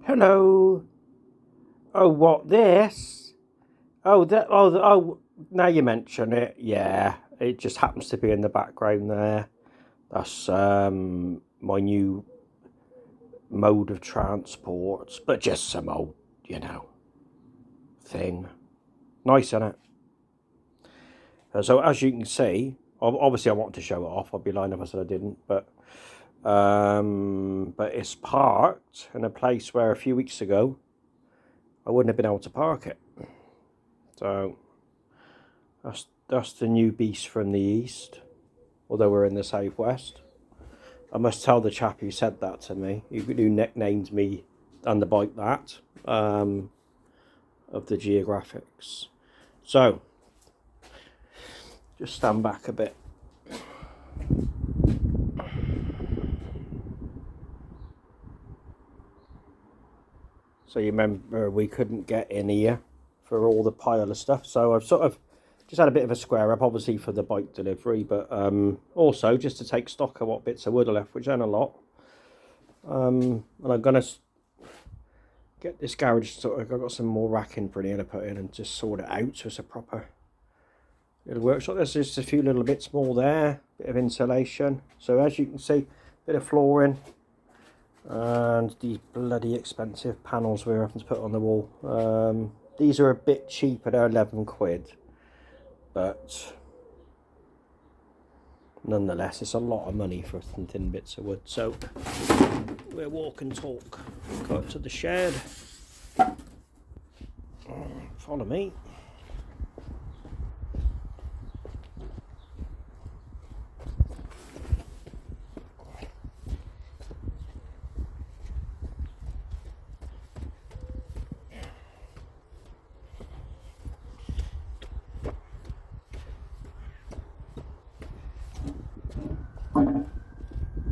Hello. Oh, what this? Oh, that. Oh. Now you mention it, yeah, it just happens to be in the background there. That's my new mode of transport, but just some old, you know, thing. Nice, isn't it? So as you can see, obviously I want to show it off. I'd be lying if I said I didn't, but it's parked in a place where a few weeks ago I wouldn't have been able to park it. So that's the new beast from the east, although we're in the southwest. I must tell the chap who said that to me, who nicknamed me and the bike that, of the geographics. So, just stand back a bit. So you remember we couldn't get in here for all the pile of stuff. So I've sort of just had a bit of a square up, obviously for the bike delivery, but also just to take stock of what bits of wood are left, which ain't a lot. And I'm gonna get this garage sort of. I've got some more racking for here to put in and just sort it out so it's a proper little workshop. There's just a few little bits more there, bit of insulation. So as you can see, bit of flooring. And these bloody expensive panels we're having to put on the wall. These are a bit cheaper, they're 11 quid, but nonetheless it's a lot of money for some thin bits of wood. So we'll walk and talk. Go up to the shed, follow me.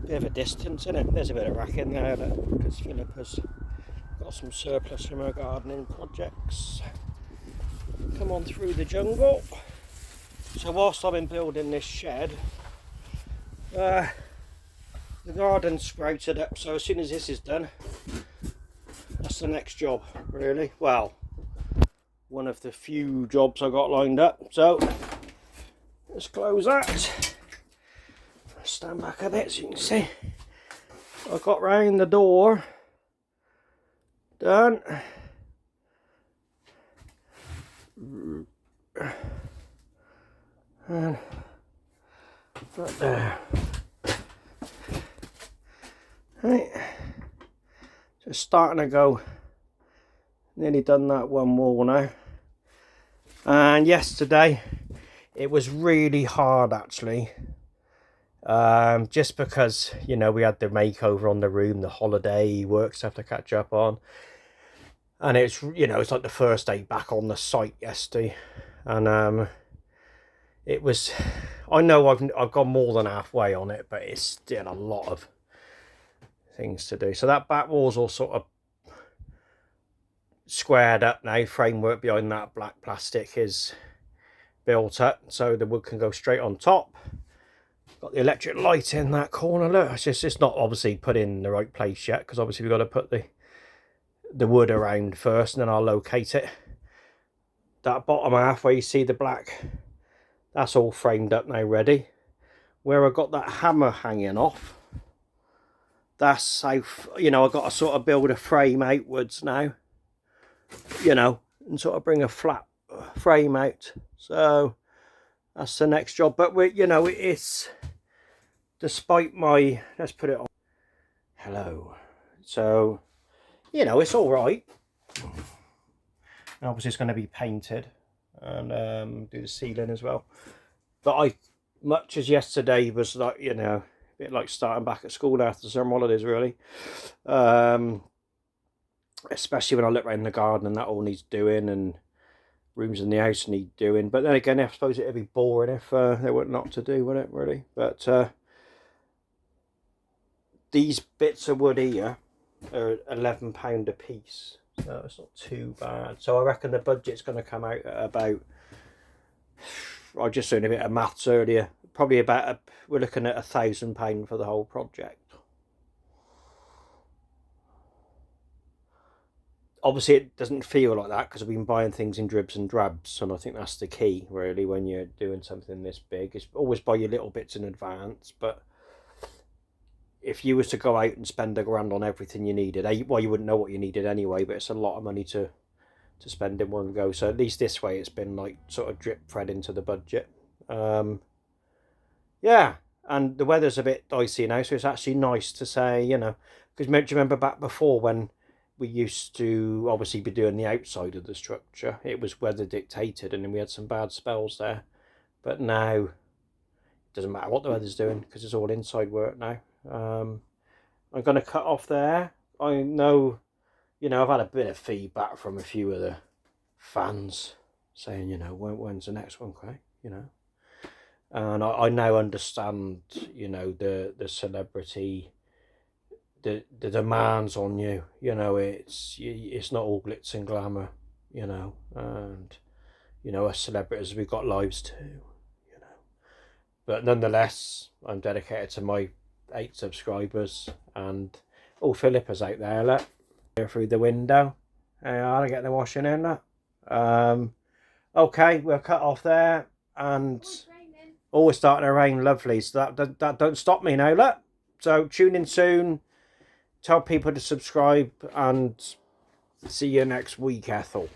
Bit of a distance, isn't it? There's a bit of rack in there because Philip has got some surplus from her gardening projects. Come on through the jungle. So whilst I've been building this shed, the garden sprouted up, so as soon as this is done, that's the next job, really. Well, one of the few jobs I got lined up. So let's close that. Stand back a bit so you can see. I got round the door. Done. And right there. Right. Just starting to go. Nearly done that one wall now. And yesterday it was really hard actually. Just because, you know, we had the makeover on the room, the holiday work stuff to catch up on, and it's, you know, it's like the first day back on the site yesterday, and it was, I know I've gone more than halfway on it, but it's still a lot of things to do. So that back wall's all sort of squared up now. Framework behind that black plastic is built up so the wood can go straight on top. Got the electric light in that corner. Look, it's not obviously put in the right place yet because obviously we've got to put the wood around first, and then I'll locate it. That bottom half where you see the black, that's all framed up now, ready. Where I got that hammer hanging off, that's how, you know, I've got to sort of build a frame outwards now, you know, and sort of bring a flat frame out. So that's the next job. But we, you know, it's, despite my, let's put it on, hello. So, you know, it's all right. Obviously it's going to be painted and do the ceiling as well. But much as yesterday was like, you know, a bit like starting back at school after summer holidays, really. Especially when I look around the garden and that all needs doing, and rooms in the house need doing. But then again, I suppose it'd be boring if there weren't not to do, wouldn't it, really? But these bits of wood here are £11 a piece, so it's not too bad. So I reckon the budget's going to come out at about, I just doing a bit of maths earlier, probably about we're looking at £1,000 for the whole project. obviously it doesn't feel like that because I've been buying things in dribs and drabs, and I think that's the key really when you're doing something this big. It's always buy your little bits in advance, but if you was to go out and spend £1,000 on everything you needed, well, you wouldn't know what you needed anyway, but it's a lot of money to spend in one go. So at least this way it's been like sort of drip fed into the budget. Yeah, and the weather's a bit dicey now, so it's actually nice to say, you know, because do you remember back before when we used to obviously be doing the outside of the structure, it was weather dictated, and then we had some bad spells there. But now it doesn't matter what the weather's doing because it's all inside work now. I'm going to cut off there. I know, you know, I've had a bit of feedback from a few of the fans saying, you know, when's the next one, Craig? You know, and I now understand, you know, the celebrity, the demands on you. You know, it's not all glitz and glamour. You know, and you know, as celebrities, we've got lives too. You know, but nonetheless, I'm dedicated to my 8 subscribers, and Philippa's out there, look, through the window. I'll get the washing in, look. Okay, we'll cut off there, and it's starting to rain, lovely, so that don't stop me now, look. So tune in soon, tell people to subscribe, and see you next week, Ethel.